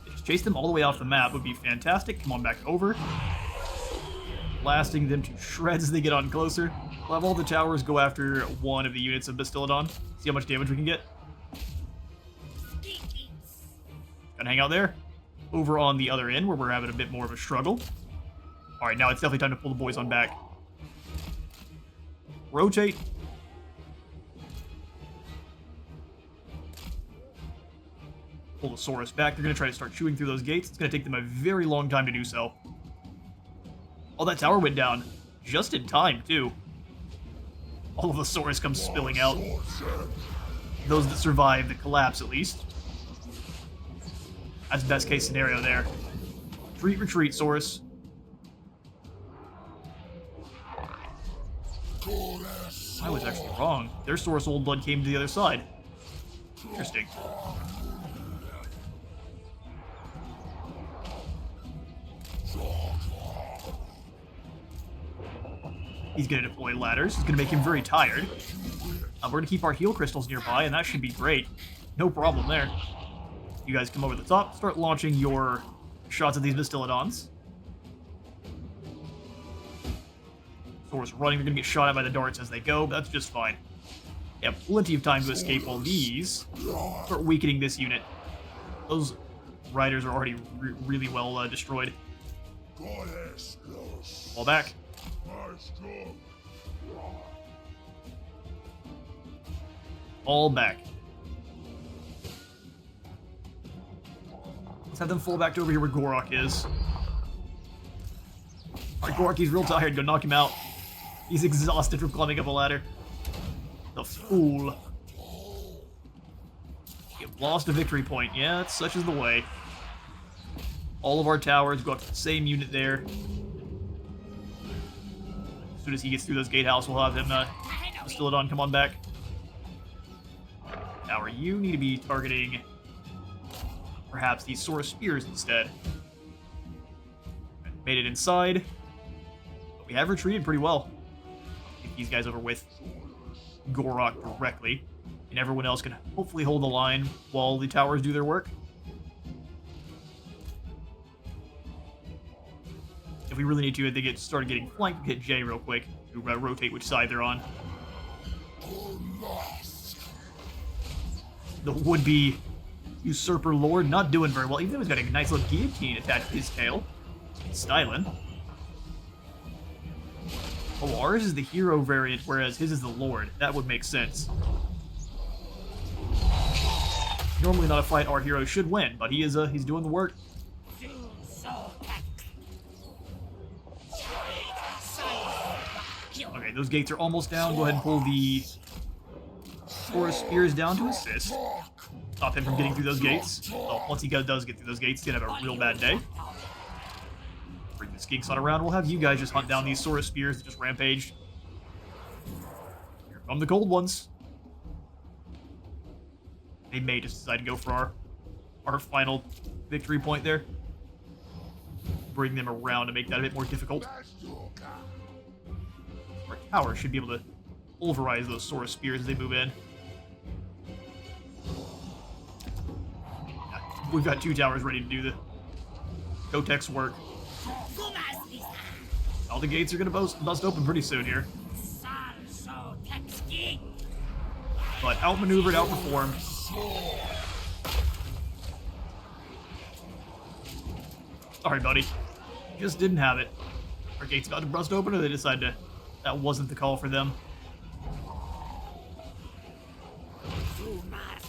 Just chase them all the way off the map would be fantastic. Come on back over. Blasting them to shreds as they get on closer. We'll have all the towers go after one of the units of Bastillodon. See how much damage we can get. Gonna hang out there. Over on the other end where we're having a bit more of a struggle. Alright, now it's definitely time to pull the boys on back. Rotate. Pull the Saurus back. They're going to try to start chewing through those gates. It's going to take them a very long time to do so. Oh, that tower went down. Just in time, too. All of the Saurus come spilling out. Those that survive the collapse, at least. That's best case scenario there. Retreat, Saurus. I was actually wrong. Their Saurus Old Blood came to the other side. Interesting. He's going to deploy ladders. It's going to make him very tired. We're going to keep our heal crystals nearby, and that should be great. No problem there. You guys come over the top, start launching your shots at these Bastillodons. Saurus running, they're going to get shot at by the darts as they go, but that's just fine. They have plenty of time to escape while these start weakening this unit. Those riders are already really well destroyed. Fall back. Fall back. Let's have them fall back to over here where Gor-Rok is. Alright, Gor-Rok, he's real tired. Go knock him out. He's exhausted from climbing up a ladder. The fool. You've lost a victory point. Yeah, such is the way. All of our towers go up to the same unit there. As soon as he gets through those gatehouse, we'll have him Bastillodon come on back. Tower, you need to be targeting perhaps these Saurus spears instead. Made it inside. But we have retreated pretty well. Get these guys over with Gor-Rok directly. And everyone else can hopefully hold the line while the towers do their work. If we really need to, they started getting flanked, hit J real quick to rotate which side they're on. The would-be Usurper Lord not doing very well, even though he's got a nice little guillotine attached to his tail. Styling. Oh, ours is the hero variant, whereas his is the Lord. That would make sense. Normally not a fight our hero should win, but he is he's doing the work. Okay, those gates are almost down. Go ahead and pull the Saurus spears down to assist. Stop him from getting through those gates. Well, once he does get through those gates, he's gonna have a real bad day. Bring the Skinks on around. We'll have you guys just hunt down these Saurus spears that just rampaged. Here come the cold ones. They may just decide to go for our final victory point there. bring them around to make that a bit more difficult. Our tower should be able to pulverize those Saurus spears as they move in. Yeah, we've got 2 towers ready to do the Kotek's work. All the gates are going to bust open pretty soon here. But outmaneuvered, outperformed. Sorry, buddy. Just didn't have it. Our gate's about to bust open, or they decided that wasn't the call for them.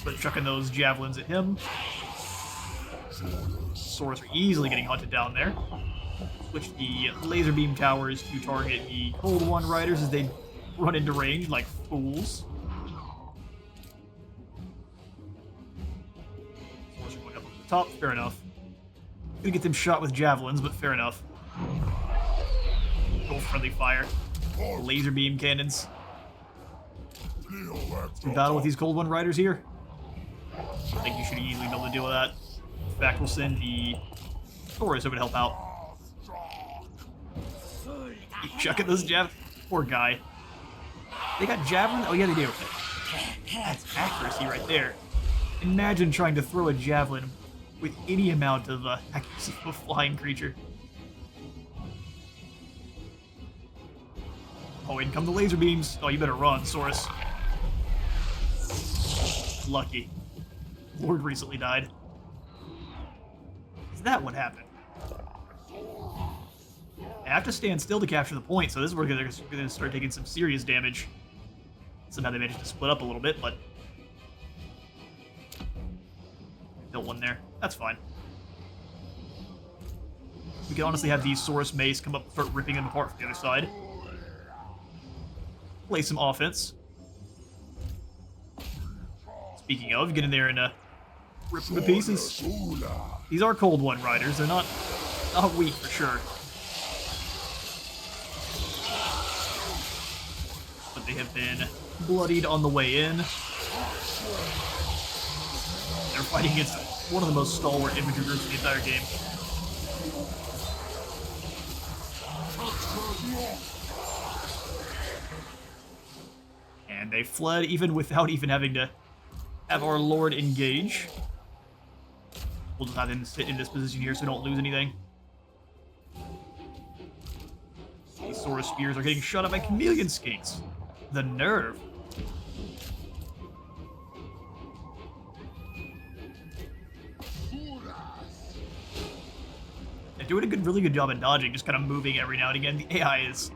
But chucking those javelins at him. Saurus are easily getting hunted down there. Switch the laser beam towers to target the Cold One Riders as they run into range like fools. Saurus are going up the top, fair enough. Gonna get them shot with javelins, but fair enough. Go friendly fire. Laser beam cannons. We battle with these Cold One Riders here. I think you should easily be able to deal with that. In fact, we'll send the Saurus over to help out. Chucking those javelins. Poor guy. They got javelin? Oh yeah, they do. That's accuracy right there. Imagine trying to throw a javelin with any amount of accuracy of a flying creature. Oh, in come the laser beams. Oh, you better run, Saurus. Lucky. Lord recently died. Is that what happened? I have to stand still to capture the point, so this is where they're going to start taking some serious damage. Somehow they managed to split up a little bit, but... built one there. That's fine. We can honestly have these Saurus mace come up and start ripping them apart from the other side. Play some offense. Speaking of, get in there and rip them to pieces. These are Cold One Riders. They're not weak for sure. But they have been bloodied on the way in. They're fighting against one of the most stalwart infantry groups in the entire game. And they fled even without even having to have our Lord engage. We'll just have him sit in this position here so we don't lose anything. These Saurus spears are getting shot up by chameleon skinks. The nerve. They're doing a really good job at dodging, just kind of moving every now and again. The AI is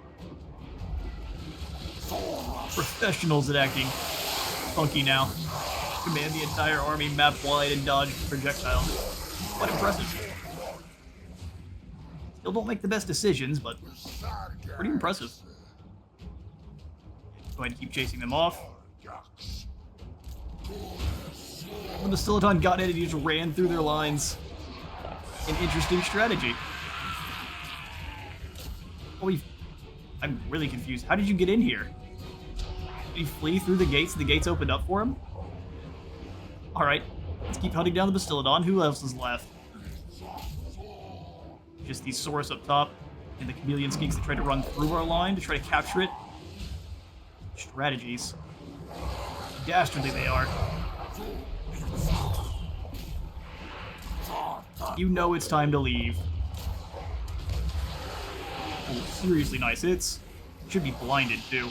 professionals at acting funky now. Command the entire army map wide and dodge projectiles. Quite impressive. Still don't make the best decisions, but pretty impressive. Go ahead and keep chasing them off. When the Stiletton got in, he just ran through their lines. An interesting strategy. Oh, I'm really confused. How did you get in here? Did he flee through the gates and the gates opened up for him? Alright, let's keep hunting down the Bastiladon. Who else is left? Just these Saurus up top and the chameleon skinks that tried to run through our line to try to capture it. Strategies. Dastardly they are. You know it's time to leave. Oh, seriously nice hits. Should be blinded too.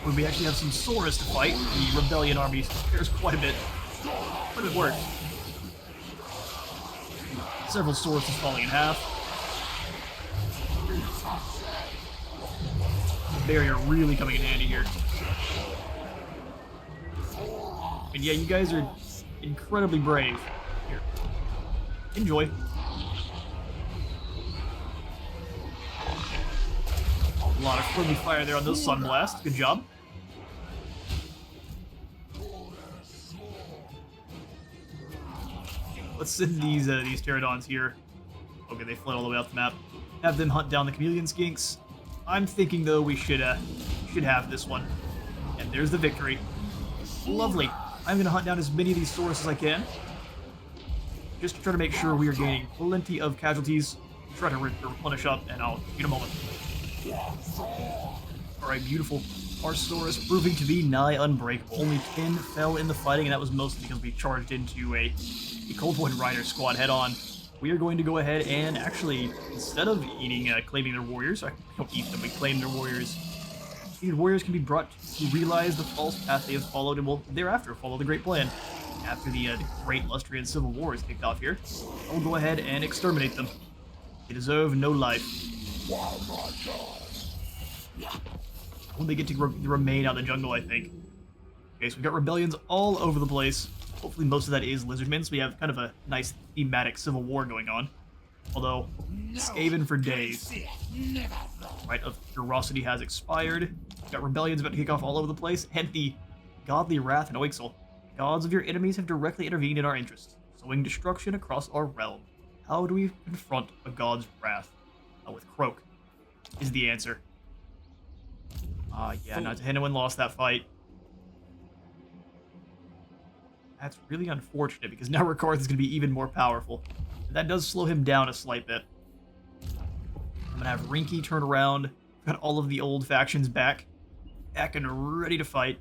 When we actually have some Saurus to fight, the Rebellion army spares quite a bit work. Several Saurus is falling in half. Barrier really coming in handy here. And yeah, you guys are incredibly brave. Here. Enjoy. A lot of friendly fire there on those Sunblast. Good job. Let's send these Pterodons here. Okay, they fled all the way up the map. Have them hunt down the chameleon skinks. I'm thinking though we should have this one. And there's the victory. Lovely. I'm gonna hunt down as many of these Saurus as I can. just to try to make sure we are gaining plenty of casualties. Try to replenish up, and I'll see you in a moment. Alright, beautiful. Our Saurus proving to be nigh unbreakable. Only 10 fell in the fighting, and that was mostly because we charged into a Cold Point Rider squad head-on. We are going to go ahead and actually, instead of claiming their warriors, I don't eat them, we claim their warriors. These warriors can be brought to realize the false path they have followed and will thereafter follow the Great Plan. After the Great Lustrian Civil War is kicked off here, I will go ahead and exterminate them. They deserve no life. When they get to remain out in the jungle, I think. Okay, so we've got rebellions all over the place. Hopefully most of that is Lizardmen, so we have kind of a nice thematic civil war going on. Although, Skaven for days. Right, of ferocity has expired. We've got rebellions about to kick off all over the place, and the godly wrath and Oixel. Gods of your enemies have directly intervened in our interests, sowing destruction across our realm. How do we confront a god's wrath? With Croak is the answer. Yeah, not anyone lost that fight. That's really unfortunate, because now Rikarth is going to be even more powerful. And that does slow him down a slight bit. I'm going to have Rinky turn around. Got all of the old factions back and ready to fight.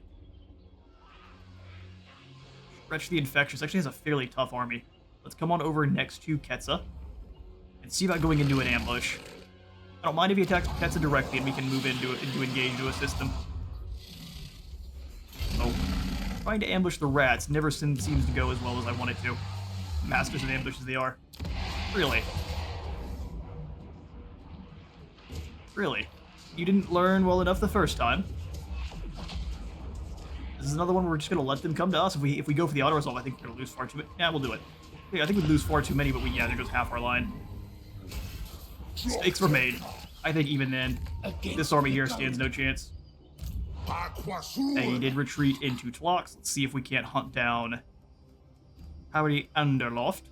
Stretch the Infectious actually has a fairly tough army. Let's come on over next to Ketza and see about going into an ambush. I don't mind if he attacks Ketza directly and we can move into engage to assist him. Oh, trying to ambush the rats never seems to go as well as I want it to. Masters of ambushes they are. Really? Really? You didn't learn well enough the first time. This is another one where we're just going to let them come to us. If we go for the auto-resolve, I think we're going to lose far too many. Yeah, we'll do it. Yeah, I think we'd lose far too many, but yeah, there goes half our line. Mistakes were made. I think even then, this army here stands no chance. And he did retreat into Tlox. Let's see if we can't hunt down Howdy Underloft.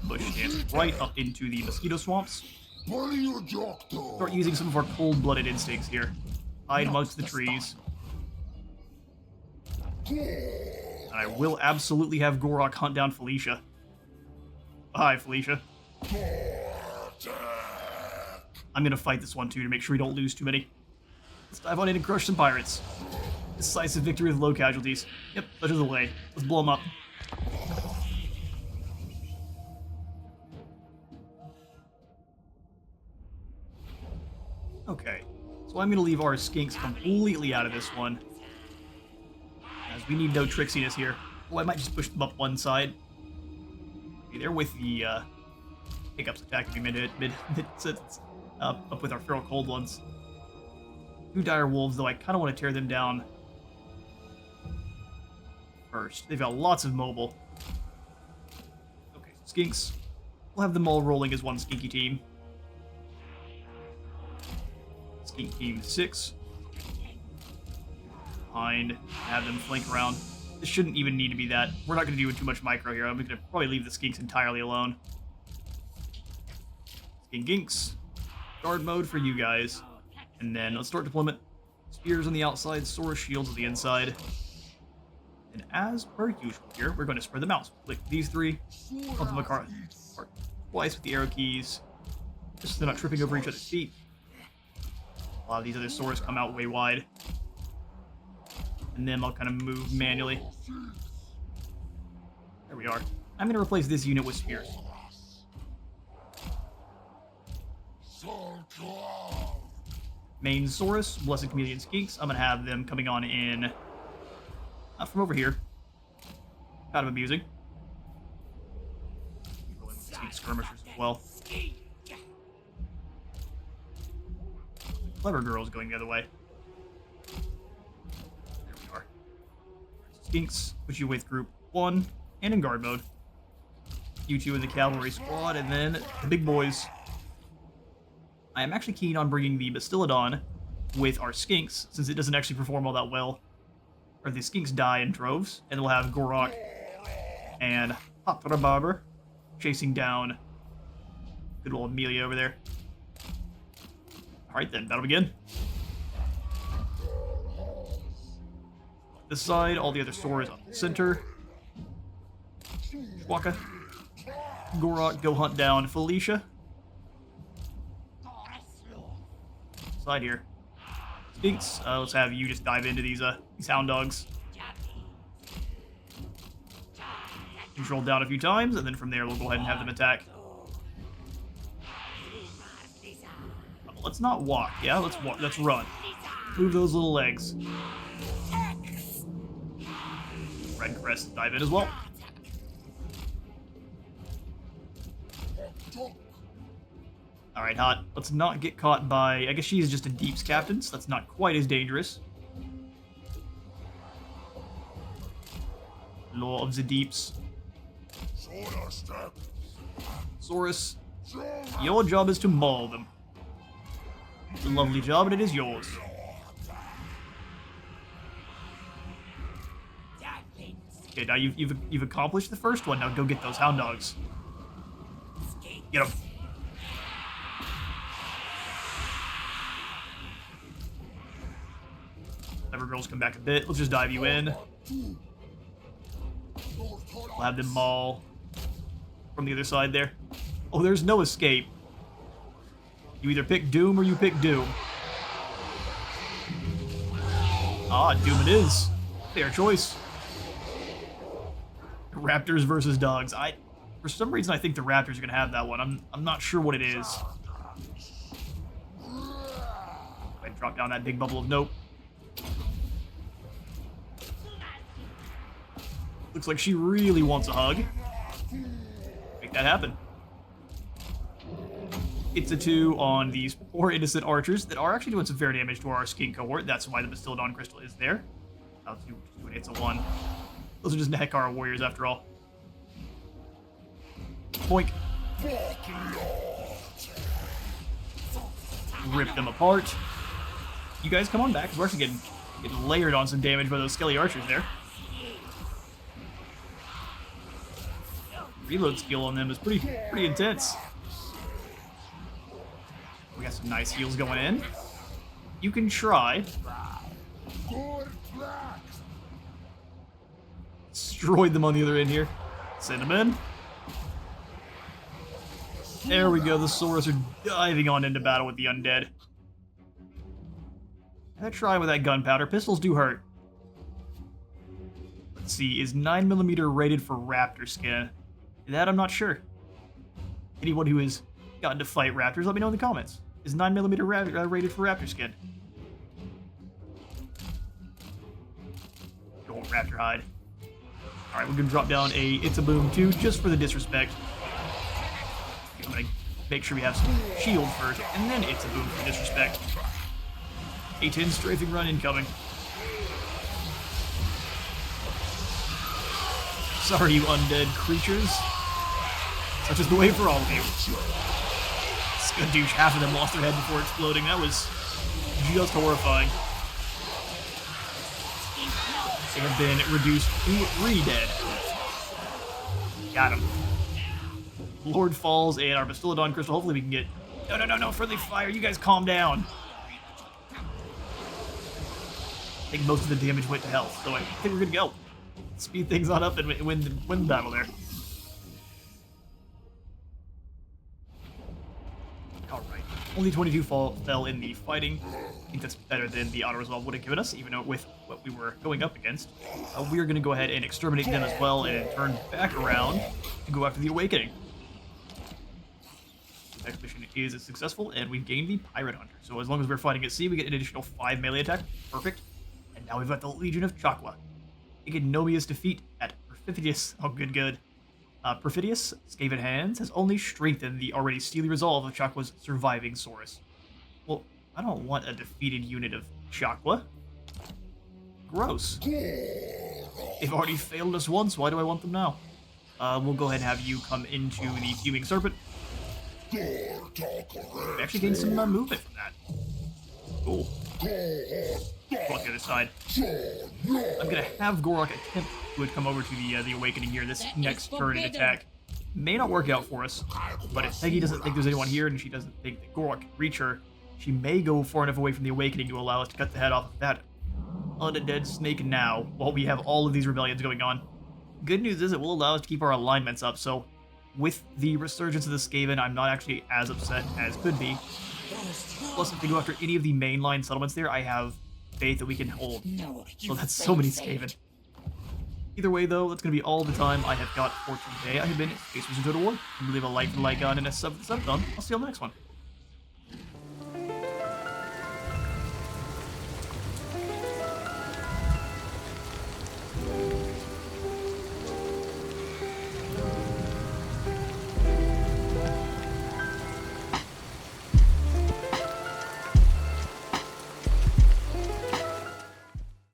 Bush stands right up into the mosquito swamps. Start using some of our cold-blooded instincts here. Hide amongst the trees. And I will absolutely have Gor-Rok hunt down Felicia. Hi, Felicia. I'm gonna fight this one too to make sure we don't lose too many. Let's dive on in and crush some pirates. Decisive victory with low casualties. Yep, such is the way. Let's blow them up. Okay, so I'm gonna leave our skinks completely out of this one, as we need no tricksiness here. Oh, I might just push them up one side. Okay, they're with the hiccups attacking me mid-sentence. Up with our feral cold ones. 2 dire wolves, though I kind of want to tear them down first. They've got lots of mobile. Okay, skinks. We'll have them all rolling as one skinky team. Skink team 6. Behind, have them flank around. This shouldn't even need to be that. We're not going to do too much micro here. I'm going to probably leave the skinks entirely alone. Skinkinks. Guard mode for you guys. And then let's start deployment. Spears on the outside, Saurus shields on the inside. And as per usual here, we're going to spread them out. So click these 3, pump them apart twice with the arrow keys, just so they're not tripping over each other's feet. A lot of these other Saurus come out way wide. And then I'll kind of move manually. There we are. I'm going to replace this unit with spears. Main Saurus, Blessed Chameleon Skinks. I'm going to have them coming on in from over here. Kind of amusing. Rolling with Skink skirmishers as well. Clever girl's going the other way. There we are. Skinks, put you with group 1 and in guard mode. You 2 in the cavalry squad, and then the big boys. I am actually keen on bringing the Bastillodon with our skinks, since it doesn't actually perform all that well. Or the skinks die in droves, and we'll have Gor-Rok and Hatrabarber chasing down good old Amelia over there. Alright then, that'll begin. This side, all the other swords on the center. Waka. Gor-Rok, go hunt down Felicia. Slide here. Stinks. Let's have you just dive into these hound dogs. Control down a few times, and then from there we'll go ahead and have them attack. Let's not walk. Yeah, let's walk. Let's run. Move those little legs. Red Crest, dive in as well. Alright, Hot. Let's not get caught by... I guess she is just a Deeps captain, so that's not quite as dangerous. Law of the Deeps. Saurus, your job is to maul them. It's a lovely job, and it is yours. Okay, now you've accomplished the first one. Now go get those hound dogs. Get them. Never girls come back a bit. Let's just dive you in. We'll have them maul from the other side there. Oh, there's no escape. You either pick Doom or you pick Doom. Ah, Doom it is. Fair choice. Raptors versus dogs. For some reason, I think the Raptors are gonna have that one. I'm not sure what it is. I drop down that big bubble of nope. Looks like she really wants a hug. Make that happen. It's a 2 on these poor innocent archers that are actually doing some fair damage to our skink cohort. That's why the Bastillodon Crystal is there. I'll do an Itza 1. Those are just Nekara warriors after all. Boink. Rip them apart. You guys come on back, because we're actually getting layered on some damage by those skelly archers there. Reload skill on them is pretty intense. We got some nice heals going in. You can try. Destroyed them on the other end here. Send them in. There we go. The Saurus are diving on into battle with the undead. Have a try with that gunpowder. Pistols do hurt. Let's see. Is 9mm rated for raptor skin? That I'm not sure. Anyone who has gotten to fight raptors, let me know in the comments. Is 9mm rated for raptor skin? Gold raptor hide. Alright, we're gonna drop down a It's a Boom 2 just for the disrespect. I'm gonna make sure we have some shield first, and then It's a Boom for disrespect. A10 strafing run incoming. Sorry, you undead creatures. Such is the way for all of you. Skadoosh, half of them lost their head before exploding. That was just horrifying. They have been reduced to 3 dead. Got him. Lord falls and our Bastillodon Crystal. Hopefully we can get... No, friendly fire. You guys calm down. I think most of the damage went to health, so I think we're good to go. Speed things on up and win the battle there. Alright. Only 22 fell in the fighting. I think that's better than the auto-resolve would have given us, even though with what we were going up against. We are going to go ahead and exterminate them as well and turn back around to go after the Awakening. The expedition is successful, and we've gained the Pirate Hunter. So as long as we're fighting at sea, we get an additional 5 melee attack. Perfect. And now we've got the Legion of Chakwa. Ignominious defeat at Perfidious. Oh, good. Perfidious, Skaven Hands, has only strengthened the already steely resolve of Chakwa's surviving Saurus. Well, I don't want a defeated unit of Chakwa. Gross. They've already failed us once, why do I want them now? We'll go ahead and have you come into the Fuming Serpent. We actually gained some movement from that. Cool. Go on the other side. I'm gonna have Gor-Rok attempt to come over to the Awakening here this next turn and attack. May not work out for us, but if Peggy doesn't think there's anyone here and she doesn't think that Gor-Rok can reach her, she may go far enough away from the Awakening to allow us to cut the head off of that undead snake now, while we have all of these rebellions going on. Good news is it will allow us to keep our alignments up, so with the resurgence of the Skaven, I'm not actually as upset as could be. Plus, if they go after any of the mainline settlements there, I have faith that we can hold.
No,
So that's so many Skaven. Either way, though, that's going to be all the time I have got for today. I have been Space Wizard Total War. Leave a like and a sub for the sub. I'll see you on the next one.